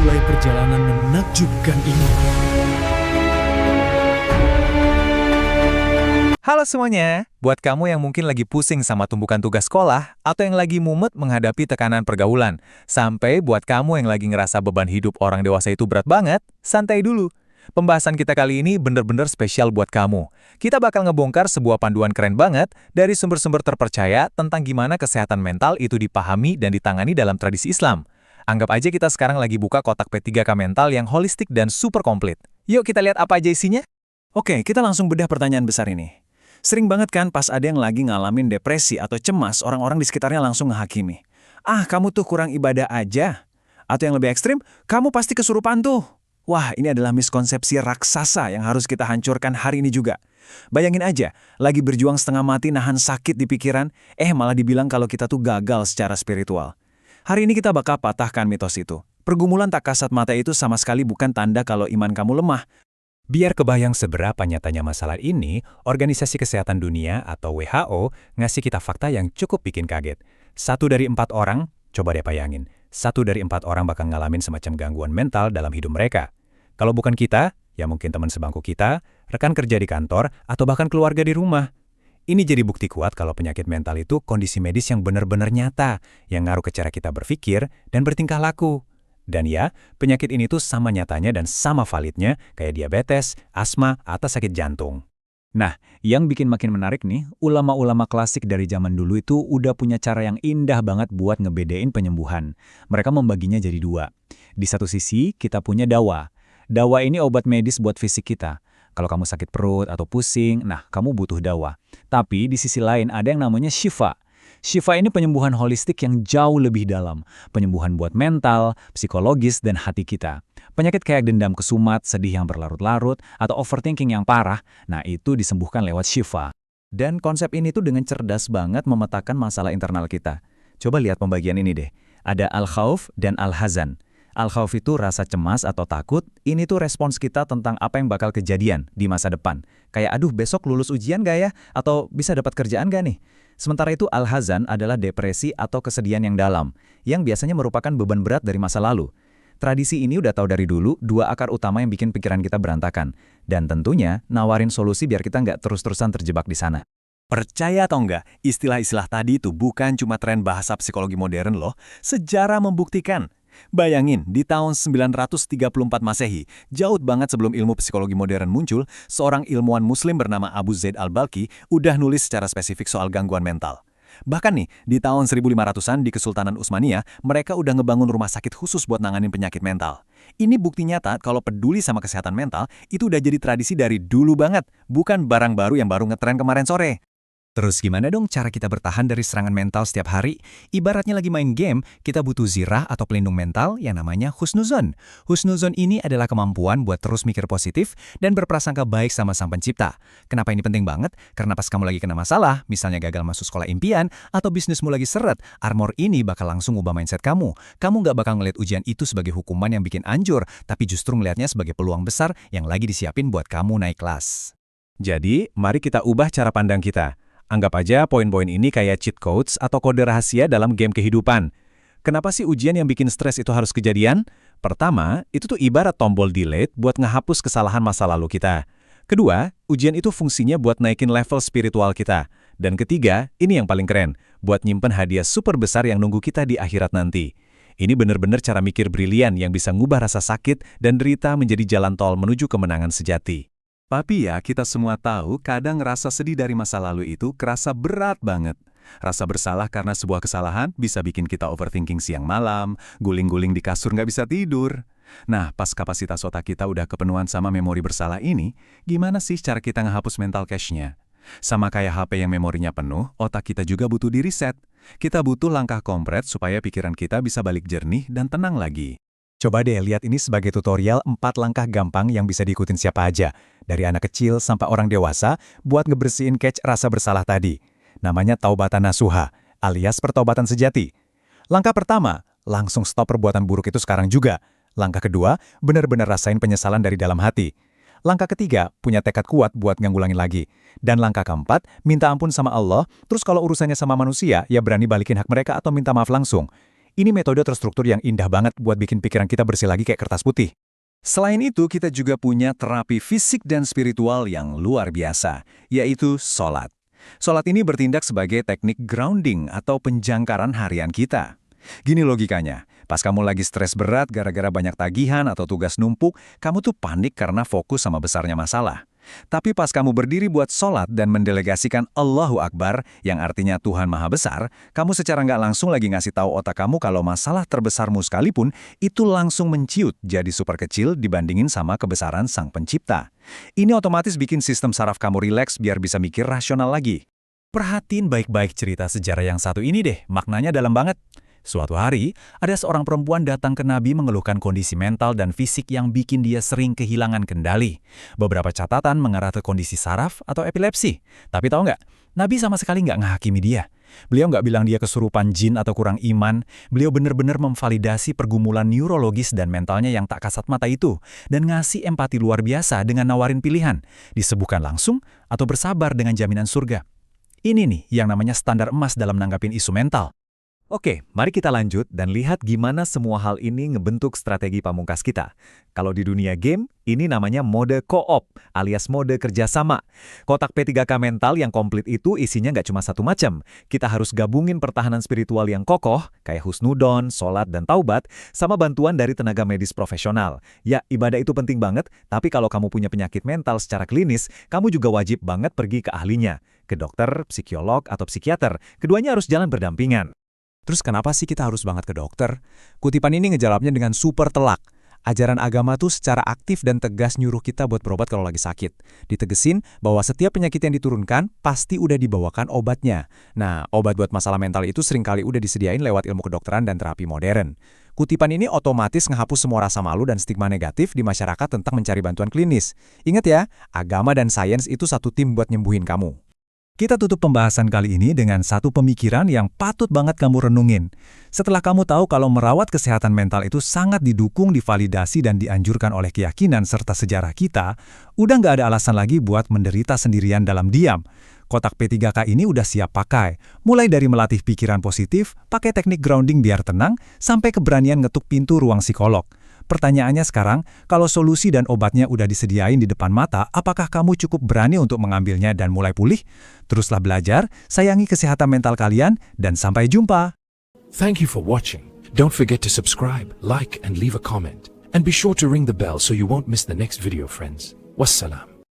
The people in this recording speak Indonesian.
memulai perjalanan menakjubkan ini. Halo semuanya, buat kamu yang mungkin lagi pusing sama tumpukan tugas sekolah atau yang lagi mumet menghadapi tekanan pergaulan, sampai buat kamu yang lagi ngerasa beban hidup orang dewasa itu berat banget, santai dulu. Pembahasan kita kali ini bener-bener spesial buat kamu. Kita bakal ngebongkar sebuah panduan keren banget dari sumber-sumber terpercaya tentang gimana kesehatan mental itu dipahami dan ditangani dalam tradisi Islam. Anggap aja kita sekarang lagi buka kotak P3K mental yang holistik dan super komplit. Yuk kita lihat apa aja isinya. Oke, kita langsung bedah pertanyaan besar ini. Sering banget kan pas ada yang lagi ngalamin depresi atau cemas, orang-orang di sekitarnya langsung ngehakimi. Ah, kamu tuh kurang ibadah aja. Atau yang lebih ekstrim, kamu pasti kesurupan tuh. Wah, ini adalah miskonsepsi raksasa yang harus kita hancurkan hari ini juga. Bayangin aja, lagi berjuang setengah mati nahan sakit di pikiran, malah dibilang kalau kita tuh gagal secara spiritual. Hari ini kita bakal patahkan mitos itu. Pergumulan tak kasat mata itu sama sekali bukan tanda kalau iman kamu lemah. Biar kebayang seberapa nyatanya masalah ini, Organisasi Kesehatan Dunia atau WHO ngasih kita fakta yang cukup bikin kaget. 1 dari 4 orang, coba deh bayangin, 1 dari 4 orang bakal ngalamin semacam gangguan mental dalam hidup mereka. Kalau bukan kita, ya mungkin teman sebangku kita, rekan kerja di kantor, atau bahkan keluarga di rumah. Ini jadi bukti kuat kalau penyakit mental itu kondisi medis yang benar-benar nyata, yang ngaruh ke cara kita berpikir dan bertingkah laku. Dan ya, penyakit ini tuh sama nyatanya dan sama validnya kayak diabetes, asma, atau sakit jantung. Nah, yang bikin makin menarik nih, ulama-ulama klasik dari zaman dulu itu udah punya cara yang indah banget buat ngebedain penyembuhan. Mereka membaginya jadi 2. Di satu sisi, kita punya dawa. Dawa ini obat medis buat fisik kita. Kalau kamu sakit perut atau pusing, nah kamu butuh dawa. Tapi di sisi lain ada yang namanya syifa. Syifa ini penyembuhan holistik yang jauh lebih dalam. Penyembuhan buat mental, psikologis, dan hati kita. Penyakit kayak dendam kesumat, sedih yang berlarut-larut, atau overthinking yang parah, nah itu disembuhkan lewat syifa. Dan konsep ini tuh dengan cerdas banget memetakan masalah internal kita. Coba lihat pembagian ini deh. Ada al-khauf dan al-hazan. Al-khauf itu rasa cemas atau takut, ini tuh respons kita tentang apa yang bakal kejadian di masa depan. Kayak aduh besok lulus ujian gak ya? Atau bisa dapat kerjaan gak nih? Sementara itu al-hazan adalah depresi atau kesedihan yang dalam, yang biasanya merupakan beban berat dari masa lalu. Tradisi ini udah tahu dari dulu 2 akar utama yang bikin pikiran kita berantakan. Dan tentunya nawarin solusi biar kita nggak terus-terusan terjebak di sana. Percaya atau enggak, istilah-istilah tadi itu bukan cuma tren bahasa psikologi modern loh, sejarah membuktikan. Bayangin, di tahun 934 Masehi, jauh banget sebelum ilmu psikologi modern muncul, seorang ilmuwan muslim bernama Abu Zaid al-Balkhi udah nulis secara spesifik soal gangguan mental. Bahkan nih, di tahun 1500-an di Kesultanan Utsmaniyah, mereka udah ngebangun rumah sakit khusus buat nanganin penyakit mental. Ini bukti nyata kalau peduli sama kesehatan mental, itu udah jadi tradisi dari dulu banget, bukan barang baru yang baru ngetren kemarin sore. Terus gimana dong cara kita bertahan dari serangan mental setiap hari? Ibaratnya lagi main game, kita butuh zirah atau pelindung mental yang namanya husnuzon. Husnuzon ini adalah kemampuan buat terus mikir positif dan berprasangka baik sama Sang Pencipta. Kenapa ini penting banget? Karena pas kamu lagi kena masalah, misalnya gagal masuk sekolah impian, atau bisnismu lagi seret, armor ini bakal langsung ubah mindset kamu. Kamu nggak bakal ngeliat ujian itu sebagai hukuman yang bikin anjur, tapi justru ngeliatnya sebagai peluang besar yang lagi disiapin buat kamu naik kelas. Jadi, mari kita ubah cara pandang kita. Anggap aja poin-poin ini kayak cheat codes atau kode rahasia dalam game kehidupan. Kenapa sih ujian yang bikin stres itu harus kejadian? Pertama, itu tuh ibarat tombol delete buat ngehapus kesalahan masa lalu kita. Kedua, ujian itu fungsinya buat naikin level spiritual kita. Dan ketiga, ini yang paling keren, buat nyimpen hadiah super besar yang nunggu kita di akhirat nanti. Ini bener-bener cara mikir brilian yang bisa ngubah rasa sakit dan derita menjadi jalan tol menuju kemenangan sejati. Tapi ya, kita semua tahu kadang rasa sedih dari masa lalu itu kerasa berat banget. Rasa bersalah karena sebuah kesalahan bisa bikin kita overthinking siang malam, guling-guling di kasur nggak bisa tidur. Nah, pas kapasitas otak kita udah kepenuhan sama memori bersalah ini, gimana sih cara kita ngehapus mental cache-nya? Sama kayak HP yang memorinya penuh, otak kita juga butuh di-reset. Kita butuh langkah kompret supaya pikiran kita bisa balik jernih dan tenang lagi. Coba deh lihat ini sebagai tutorial 4 langkah gampang yang bisa diikutin siapa aja, dari anak kecil sampai orang dewasa, buat ngebersihin cache rasa bersalah tadi. Namanya taubatan nasuha, alias pertobatan sejati. Langkah pertama, langsung stop perbuatan buruk itu sekarang juga. Langkah kedua, benar-benar rasain penyesalan dari dalam hati. Langkah ketiga, punya tekad kuat buat nganggulangin lagi. Dan langkah keempat, minta ampun sama Allah, terus kalau urusannya sama manusia, ya berani balikin hak mereka atau minta maaf langsung. Ini metode terstruktur yang indah banget buat bikin pikiran kita bersih lagi kayak kertas putih. Selain itu, kita juga punya terapi fisik dan spiritual yang luar biasa, yaitu sholat. Sholat ini bertindak sebagai teknik grounding atau penjangkaran harian kita. Gini logikanya, pas kamu lagi stres berat gara-gara banyak tagihan atau tugas numpuk, kamu tuh panik karena fokus sama besarnya masalah. Tapi pas kamu berdiri buat sholat dan mendelegasikan Allahu Akbar, yang artinya Tuhan Maha Besar, kamu secara nggak langsung lagi ngasih tahu otak kamu kalau masalah terbesarmu sekalipun, itu langsung menciut jadi super kecil dibandingin sama kebesaran Sang Pencipta. Ini otomatis bikin sistem saraf kamu rileks biar bisa mikir rasional lagi. Perhatiin baik-baik cerita sejarah yang satu ini deh, maknanya dalam banget. Suatu hari, ada seorang perempuan datang ke Nabi mengeluhkan kondisi mental dan fisik yang bikin dia sering kehilangan kendali. Beberapa catatan mengarah ke kondisi saraf atau epilepsi. Tapi tahu nggak, Nabi sama sekali nggak ngehakimi dia. Beliau nggak bilang dia kesurupan jin atau kurang iman. Beliau benar-benar memvalidasi pergumulan neurologis dan mentalnya yang tak kasat mata itu, dan ngasih empati luar biasa dengan nawarin pilihan, disembuhkan langsung atau bersabar dengan jaminan surga. Ini nih yang namanya standar emas dalam nanggapin isu mental. Oke, mari kita lanjut dan lihat gimana semua hal ini ngebentuk strategi pamungkas kita. Kalau di dunia game, ini namanya mode co-op, alias mode kerjasama. Kotak P3K mental yang komplit itu isinya nggak cuma satu macam. Kita harus gabungin pertahanan spiritual yang kokoh, kayak husnudon, sholat, dan taubat, sama bantuan dari tenaga medis profesional. Ya, ibadah itu penting banget, tapi kalau kamu punya penyakit mental secara klinis, kamu juga wajib banget pergi ke ahlinya, ke dokter, psikiolog, atau psikiater. Keduanya harus jalan berdampingan. Terus kenapa sih kita harus banget ke dokter? Kutipan ini ngejawabnya dengan super telak. Ajaran agama tuh secara aktif dan tegas nyuruh kita buat berobat kalau lagi sakit. Ditegesin bahwa setiap penyakit yang diturunkan pasti udah dibawakan obatnya. Nah, obat buat masalah mental itu seringkali udah disediain lewat ilmu kedokteran dan terapi modern. Kutipan ini otomatis ngehapus semua rasa malu dan stigma negatif di masyarakat tentang mencari bantuan klinis. Ingat ya, agama dan sains itu satu tim buat nyembuhin kamu. Kita tutup pembahasan kali ini dengan satu pemikiran yang patut banget kamu renungin. Setelah kamu tahu kalau merawat kesehatan mental itu sangat didukung, divalidasi, dan dianjurkan oleh keyakinan serta sejarah kita, udah nggak ada alasan lagi buat menderita sendirian dalam diam. Kotak P3K ini udah siap pakai, mulai dari melatih pikiran positif, pakai teknik grounding biar tenang, sampai keberanian ngetuk pintu ruang psikolog. Pertanyaannya sekarang, kalau solusi dan obatnya udah disediain di depan mata, apakah kamu cukup berani untuk mengambilnya dan mulai pulih? Teruslah belajar, sayangi kesehatan mental kalian, dan sampai jumpa! Thank you for watching. Don't forget to subscribe, like, and leave a comment. And be sure to ring the bell so you won't miss the next video, friends. Wassalam.